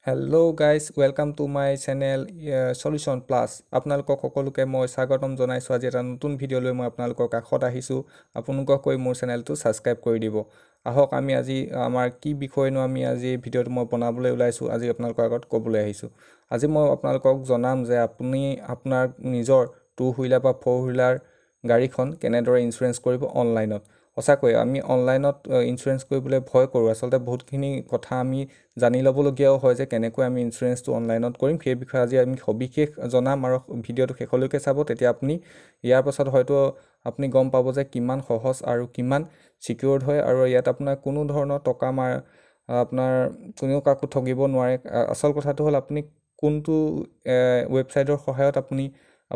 Hello guys, welcome to my channel Solution Plus. আপোনালোকক সকলোকে মই স্বাগতম জনাইছো আজি এটা নতুন ভিডিও লৈ মই আপোনালোকৰ কাষত আহিছো। আপোনালোকক কৈ মোৰ চেনেলটো সাবস্ক্ৰাইব কৰি দিব। আহক আমি আজি আমাৰ কি বিষয়নো আমি আজি ভিডিওটো মই বনাবলৈ ওলাইছো। আজি আপোনালোকৰ আগত ক'বলৈ আহিছো। আজি মই আপোনালোকক জনাম যে আপুনি আপোনাৰ নিজৰ 2 হুইলাৰ বা 4 হুইলাৰ গাড়ীখন কেনেদৰে ইন্সুৰেন্স কৰিব অনলাইনত। সঁচাকৈ আমি অনলাইনত ইন্সুৰেন্স কৰিবলৈ ভয় কৰো। আসলতে বহুতখিনি কথা আমি জানি ল'বলগীয়াও হয় যে কেনেকৈ আমি ইন্সুৰেন্সটো অনলাইনত কৰিম। সেই বিষয়ে আজি আমি সবিশেষ জনাম আৰু ভিডিওটো শেষলৈকে চাব। তেতিয়া আপুনি ইয়াৰ পাছত হয়তো আপুনি গম পাব যে কিমান সহজ আৰু কিমান সিকিউৰড হয় আৰু ইয়াত আপোনাৰ কোনো ধৰণৰ টকা আপোনাৰ কোনেও কাকো ঠগিব নোৱাৰে। আসল কথাটো হ'ল আপুনি কোনটো ৱেবছাইটৰ সহায়ত আপুনি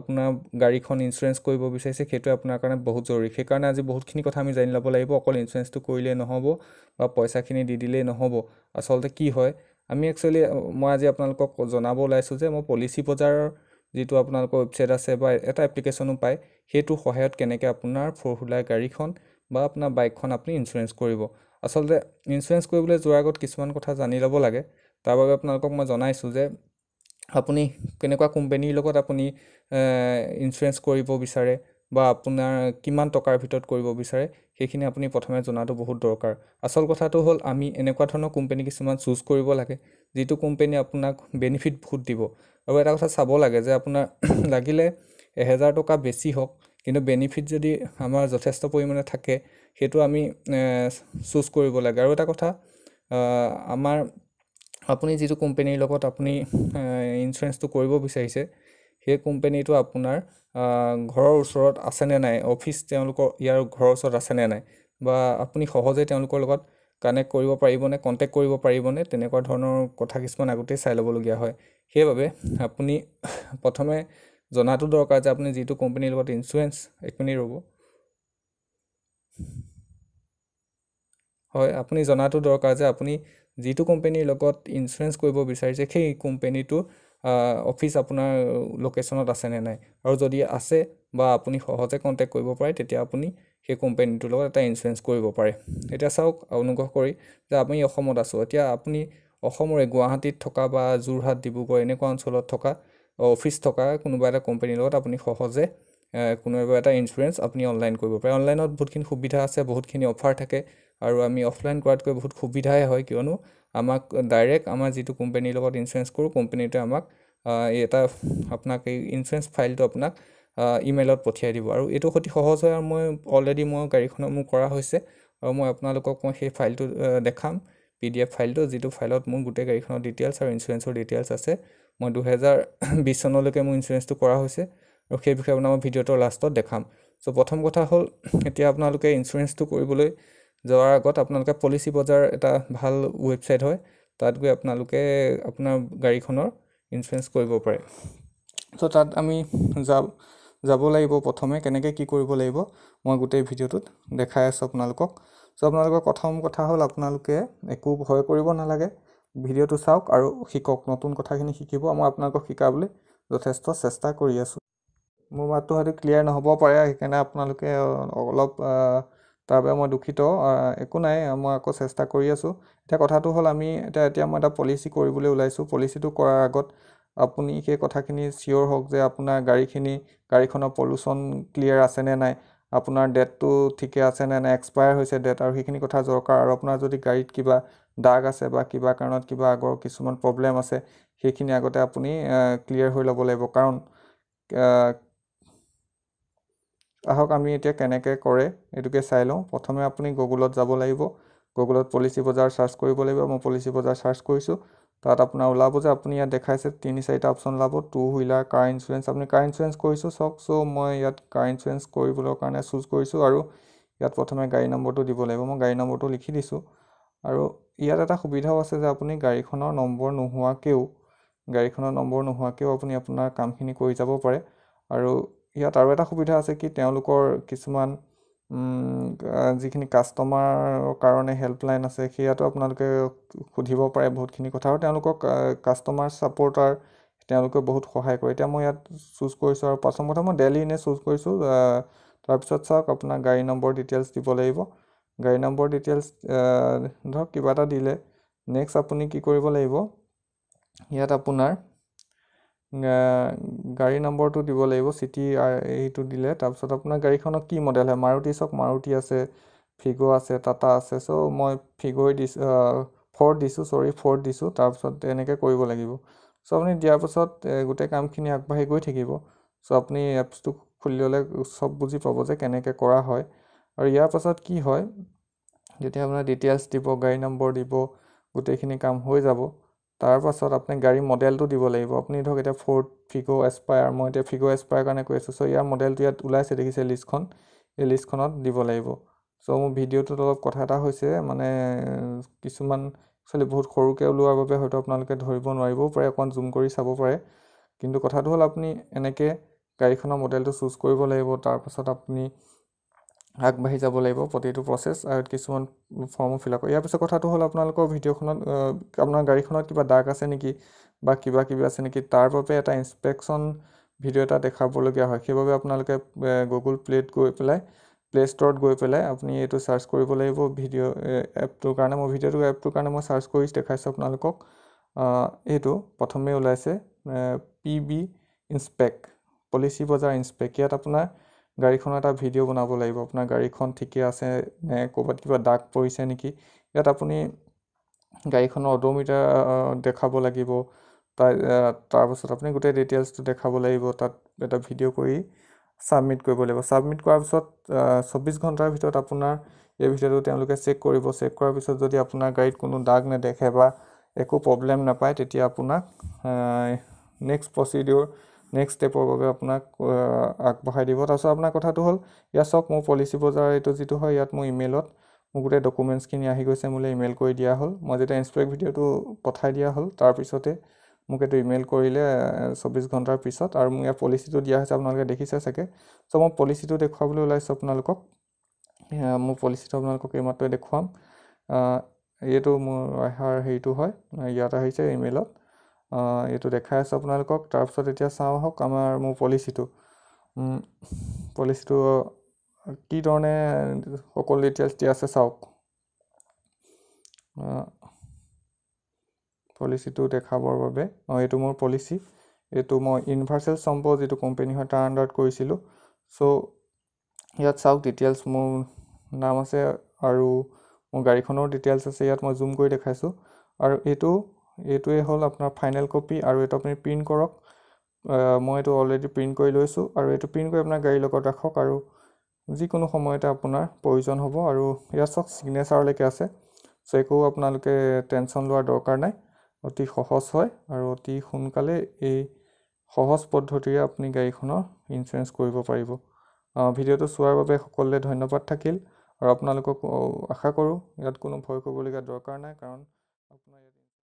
আপোনাৰ গাড়ীখন ইন্সুৰেন্স কৰিব বিচাৰিছে সেইটো আপোনাৰ কাৰণে বহুত জৰুৰী। সেই কাৰণে আজি বহুতখিনি কথা আমি জানি ল'ব লাগিব। অকল ইন্সুৰেন্সটো কৰিলে নহ'ব বা পইচাখিনি দি দিলেই নহ'ব। আসলতে কি হয় আমি একচুৱেলি মই আজি আপোনালোকক জনাব ওলাইছো যে মই পলিচি বজাৰৰ যেটো আপোনালোকৰ ৱেবছাইট আছে বা এটা এপ্লিকেশনো পায় সেইটো সহায়ত কেনেকৈ আপোনাৰ 4 হুইলাৰ গাড়ীখন বা আপোনাৰ বাইকখন আপুনি ইন্সুৰেন্স কৰিব। আসলতে ইন্সুৰেন্স কৰিবলৈ যোৱাৰ আগত কিছুমান কথা জানি ল'ব লাগে। তাৰ বাবে আপোনালোকক মই জনাইছো যে আপুনি কেনেকুৱা কোম্পানীৰ লগত আপুনি ইন্সুৰেন্স কৰিব বিচাৰে বা আপোনাৰ কিমান টকাৰ ভিতৰত কৰিব বিচাৰে সেইখিনি আপুনি প্ৰথমে জনাটো বহুত দৰকাৰ। আসল কথাটো হ'ল আমি এনেকুৱা ধৰণৰ কোম্পানী কিছুমান চুজ কৰিব লাগে যেটো কোম্পানী আপোনাক বেনিফিট বহুত দিব। আৰু এটা কথা চাব লাগে যে আপোনাৰ লাগিলে 1000 টকা বেছি হওক কিন্তু বেনিফিট যদি আমাৰ যথেষ্ট পৰিমাণে থাকে সেইটো আমি চুজ কৰিব লাগে। আৰু এটা কথা আমাৰ আপুনি যেটো কোম্পানীৰ লগত আপুনি ইন্সুৰেন্সটো কৰিব বিচাৰিছে সেই কোম্পানীটো আপোনাৰ ঘৰৰ ওচৰত আছে নে নাই, অফিচ তেওঁলোকৰ ইয়াৰ ঘৰৰ ওচৰত আছে নে নাই বা আপুনি সহজে তেওঁলোকৰ লগত কানেক্ট কৰিব পাৰিবনে, কন্টেক্ট কৰিব পাৰিবনে, তেনেকুৱা ধৰণৰ কথা কিছুমান আগতে চাই ল'বলগীয়া হয়। সেইবাবে আপুনি প্ৰথমে জনাটো দৰকাৰ যে আপুনি যেটো কোম্পানীৰ লগত ইন্সুৰেন্স একমিনিট ৰ'ব হয় আপুনি জনাটো দৰকাৰ যে আপুনি যেটো কোম্পানীৰ লগত ইন্সুৰেন্স কৰিব বিচাৰিছে সেই কোম্পানীটো অফিচ আপোনাৰ লোকেশনত আছে নে নাই। আৰু যদি আছে বা আপুনি সহজে কন্টেক্ট কৰিব পাৰে তেতিয়া আপুনি সেই কোম্পানীটোৰ লগত এটা ইন্সুৰেন্স কৰিব পাৰে। এতিয়া চাওক অনুগ্ৰহ কৰি যে আমি অসমত আছো। এতিয়া আপুনি অসমৰে গুৱাহাটীত থকা বা যোৰহাট ডিব্ৰুগড় এনেকুৱা অঞ্চলত থকা অফিচ থকা কোনোবা এটা কোম্পানীৰ লগত আপুনি সহজে কোনোবা এটা ইন্সুৰেন্স আপুনি অনলাইন কৰিব পাৰে। অনলাইনত বহুতখিনি সুবিধা আছে, বহুতখিনি অফাৰ থাকে আৰু আমি অফলাইন কৰাতকৈ বহুত সুবিধাই হয় কিয়নো আমাক ডাইৰেক্ট আমাৰ যেটো কোম্পানীৰ লগত ইন্সুৰেন্স কৰো কোম্পানীটোৱে আমাক এটা আপোনাক এই ইন্সুৰেন্স ফাইলটো আপোনাক ইমেইলত পঠিয়াই দিব। আৰু এইটো অতি সহজ হয় আৰু মই অলৰেডি মই গাড়ীখনৰ মোৰ কৰা হৈছে আৰু মই আপোনালোকক মই সেই ফাইলটো দেখাম PDF ফাইলটো যেটো ফাইলত মোৰ গোটেই গাড়ীখনৰ ডিটেইলছ আৰু ইন্সুৰেন্সৰ ডিটেইলছ আছে। মই 2020 চনলৈকে মোৰ ইন্সুৰেন্সটো কৰা হৈছে আৰু সেই বিষয়ে আপোনাক ভিডিওটোৰ লাষ্টত দেখাম। সো প্ৰথম কথা হ'ল এতিয়া আপোনালোকে ইন্সুৰেন্সটো কৰিবলৈ যোৱাৰ আগত আপোনালোকে পলিচি বজাৰ এটা ভাল ৱেবছাইট হয় তাত গৈ আপোনালোকে আপোনাৰ গাড়ীখনৰ ইন্সুৰেন্স কৰিব পাৰে। সো তাত আমি যাব লাগিব প্ৰথমে কেনেকৈ কি কৰিব লাগিব মই গোটেই ভিডিওটোত দেখাই আছো আপোনালোকক। সো আপোনালোকৰ প্ৰথম কথা হ'ল আপোনালোকে একো ভয় কৰিব নালাগে, ভিডিওটো চাওক আৰু শিকক, নতুন কথাখিনি শিকিব। মই আপোনালোকক শিকাবলৈ যথেষ্ট চেষ্টা কৰি আছো। মোৰ মাতটো হয়তো ক্লিয়াৰ নহ'ব পাৰে সেইকাৰণে আপোনালোকে অলপ তাৰ বাবে মই দুখিত। একো নাই, মই আকৌ চেষ্টা কৰি আছো। এতিয়া কথাটো হ'ল আমি এতিয়া মই এটা পলিচি কৰিবলৈ ওলাইছো। পলিচিটো কৰাৰ আগত আপুনি সেই কথাখিনি চিয়ৰ হওক যে আপোনাৰ গাড়ীখনৰ পলিউশ্যন ক্লিয়াৰ আছে নে নাই, আপোনাৰ ডেটটো ঠিকে আছে নে নাই, এক্সপায়াৰ হৈছে ডেট আৰু সেইখিনি কথা দৰকাৰ। আৰু আপোনাৰ যদি গাড়ীত কিবা দাগ আছে বা কিবা কাৰণত কিবা আগৰ কিছুমান প্ৰব্লেম আছে সেইখিনি আগতে আপুনি ক্লিয়াৰ হৈ ল'ব লাগিব। কাৰণ আহক আমি এতিয়া কেনেকৈ কৰে এইটোকে চাই লওঁ। প্ৰথমে আপুনি গুগলত যাব লাগিব, গুগলত পলিচি বজাৰ চাৰ্চ কৰিব লাগিব। মই পলিচি বজাৰ চাৰ্চ কৰিছোঁ, তাত আপোনাৰ ওলাব যে আপুনি ইয়াত দেখাইছে 3-4টা অপশ্যন ওলাব, 2 হুইলাৰ, কাৰ ইন্সুৰেন্স। আপুনি কাৰ ইন্সুৰেন্স কৰিছোঁ চাওক। চ' মই ইয়াত কাৰ ইন্সুৰেন্স কৰিবলৈ কাৰণে চুজ কৰিছোঁ আৰু ইয়াত প্ৰথমে গাড়ী নম্বৰটো দিব লাগিব। মই গাড়ী নম্বৰটো লিখি দিছোঁ আৰু ইয়াত এটা সুবিধাও আছে যে আপুনি গাড়ীখনৰ নম্বৰ নোহোৱাকৈও আপুনি আপোনাৰ কামখিনি কৰি যাব পাৰে। আৰু ইয়াত আৰু এটা সুবিধা আছে কি তেওঁলোকৰ কিছুমান যিখিনি কাষ্টমাৰৰ কাৰণে হেল্পলাইন আছে সেয়াতো আপোনালোকে সুধিব পাৰে বহুতখিনি কথা আৰু তেওঁলোকক কাষ্টমাৰ ছাপোৰ্টাৰ তেওঁলোকে বহুত সহায় কৰে। এতিয়া মই ইয়াত চুজ কৰিছোঁ আৰু প্ৰথম কথা মই দিল্লী এনে চুজ কৰিছোঁ। তাৰপিছত চাওক আপোনাৰ গাড়ী নম্বৰ ডিটেইলছ দিব লাগিব। গাড়ী নম্বৰ ডিটেইলছ ধৰক কিবা এটা দিলে নেক্সট আপুনি কি কৰিব লাগিব, ইয়াত আপোনাৰ গাড়ী নম্বৰটো দিব লাগিব, চিটি এইটো দিলে। তাৰপিছত আপোনাৰ গাড়ীখনৰ কি মডেল হয়, মাৰুতি চাওক মাৰুতি আছে, ফিগ' আছে, টাটা আছে। চ' মই ফিগ'ই দিছোঁ, ফ'ৰ্ড দিছোঁ, ফ'ৰ্ড দিছোঁ। তাৰপিছত এনেকৈ কৰিব লাগিব। চ' আপুনি দিয়াৰ পাছত গোটেই কামখিনি আগবাঢ়ি গৈ থাকিব। চ' আপুনি এপছটো খুলি ল'লে চব বুজি পাব যে কেনেকৈ কৰা হয়। আৰু ইয়াৰ পাছত কি হয়, যেতিয়া আপোনাৰ ডিটেইলছ দিব, গাড়ী নম্বৰ দিব, গোটেইখিনি কাম হৈ যাব। তাৰ পাছত আপুনি গাড়ী মডেলটো দিব লাগিব। আপুনি ধৰক এতিয়া ফ'ৰ্ড, ফিগ', এস্পায়াৰ, মই এতিয়া ফিগ' এস্পায়াৰ কাৰণে কৈ আছোঁ। চ' ইয়াৰ মডেলটো ইয়াত ওলাইছে, দেখিছে লিষ্টখন, এই লিষ্টখনত দিব লাগিব। চ' মোৰ ভিডিঅ'টোত অলপ কথা এটা হৈছে, মানে কিছুমান একচুৱেলি বহুত সৰুকৈ ওলোৱাৰ বাবে হয়তো আপোনালোকে ধৰিব নোৱাৰিবও পাৰে, অকণমান জুম কৰি চাব পাৰে। কিন্তু কথাটো হ'ল আপুনি এনেকৈ গাড়ীখনৰ মডেলটো চুজ কৰিব লাগিব। তাৰপাছত আপুনি আগবাঢ়ি যাব লাগিব প্ৰতিটো প্ৰচেছ, আৰু কিছুমান ফৰ্মো ফিল আপ কৰিব। ইয়াৰ পিছত কথাটো হ'ল আপোনালোকৰ ভিডিঅ'খনত আপোনাৰ গাড়ীখনত কিবা দাগ আছে নেকি বা কিবা কিবি আছে নেকি, তাৰ বাবে এটা ইনস্পেকশ্যন ভিডিঅ' এটা দেখাবলগীয়া হয়। সেইবাবে আপোনালোকে গুগল প্লে'ত গৈ পেলাই, প্লে' ষ্ট'ৰত গৈ পেলাই আপুনি এইটো চাৰ্চ কৰিব লাগিব ভিডিঅ' এপটোৰ কাৰণে। মই এপটোৰ কাৰণে মই চাৰ্চ কৰি দেখাইছোঁ আপোনালোকক। এইটো প্ৰথমে ওলাইছে PB ইনস্পেক্ট, পলিচি বজাৰ ইনস্পেক্ট। ইয়াত আপোনাৰ গাড়ীখনৰ এটা ভিডিঅ' বনাব লাগিব, আপোনাৰ গাড়ীখন ঠিকে আছে নে, ক'ৰবাত কিবা দাগ পৰিছে নেকি। ইয়াত আপুনি গাড়ীখনৰ অডোমিটাৰ দেখাব লাগিব। তাৰপাছত আপুনি গোটেই ডিটেইলছটো দেখাব লাগিব। তাত এটা ভিডিঅ' কৰি ছাবমিট কৰিব লাগিব। ছাবমিট কৰাৰ পিছত 24 ঘণ্টাৰ ভিতৰত আপোনাৰ এই ভিডিঅ'টো তেওঁলোকে চেক কৰিব। চেক কৰাৰ পিছত যদি আপোনাৰ গাড়ীত কোনো দাগ নেদেখে বা একো প্ৰব্লেম নাপায়, তেতিয়া আপোনাক নেক্সট প্ৰচিডিউৰ, নেক্সট ষ্টেপৰ বাবে আপোনাক আগবঢ়াই দিব। তাৰপিছত আপোনাৰ কথাটো হ'ল, ইয়াত চাওক মোৰ পলিচি বজাৰ এইটো যিটো হয়, ইয়াত মোৰ ইমেইলত মোৰ গোটেই ডকুমেণ্টছখিনি আহি গৈছে, মোলৈ ইমেইল কৰি দিয়া হ'ল। মই যেতিয়া ইনস্পেক্ট ভিডিঅ'টো পঠাই দিয়া হ'ল, তাৰপিছতে মোক এইটো ইমেইল কৰিলে 24 ঘণ্টাৰ পিছত। আৰু মোক ইয়াৰ পলিচিটো দিয়া হৈছে, আপোনালোকে দেখিছে চাগে। চ' মই পলিচিটো দেখুৱাবলৈ ওলাইছোঁ আপোনালোকক। মোৰ পলিচিটো আপোনালোকক এইমাত্ৰ দেখুৱাম। এইটো মোৰ হেৰিটো হয়, ইয়াত আহিছে ইমেইলত, এইটো দেখাই আছোঁ আপোনালোকক। তাৰপিছত এতিয়া চাওঁ আহক মোৰ পলিচিটো কি ধৰণে সকলো ডিটেইলছ দিয়া আছে চাওক। পলিচিটো দেখাবৰ বাবে এইটো মোৰ পলিচি। এইটো মই ইউনিভাৰ্চেল চম্প যিটো কোম্পানী হয় তাৰ আণ্ডাৰত কৰিছিলোঁ। চ' ইয়াত চাওক ডিটেইলছ, মোৰ নাম আছে আৰু মোৰ গাড়ীখনৰ ডিটেইলছ আছে। ইয়াত মই জুম কৰি দেখাইছোঁ। আৰু এইটোৱে হ'ল আপোনাৰ ফাইনেল কপি, আৰু এইটো আপুনি প্ৰিণ্ট কৰক। মই এইটো অলৰেডি প্ৰিণ্ট কৰি লৈছোঁ, আৰু এইটো প্ৰিণ্ট কৰি আপোনাৰ গাড়ীৰ লগত ৰাখক, আৰু যিকোনো সময়তে আপোনাৰ প্ৰয়োজন হ'ব। আৰু ইয়াত চাওক ছিগনেচাৰলৈকে আছে। চ' একো আপোনালোকে টেনশ্যন লোৱাৰ দৰকাৰ নাই, অতি সহজ হয়। আৰু অতি সোনকালে এই সহজ পদ্ধতিৰে আপুনি গাড়ীখনৰ ইঞ্চুৰেঞ্চ কৰিব পাৰিব। ভিডিঅ'টো চোৱাৰ বাবে সকলোলৈ ধন্যবাদ থাকিল। আৰু আপোনালোকক আশা কৰোঁ ইয়াত কোনো ভয় কৰিবলগীয়া দৰকাৰ নাই, কাৰণ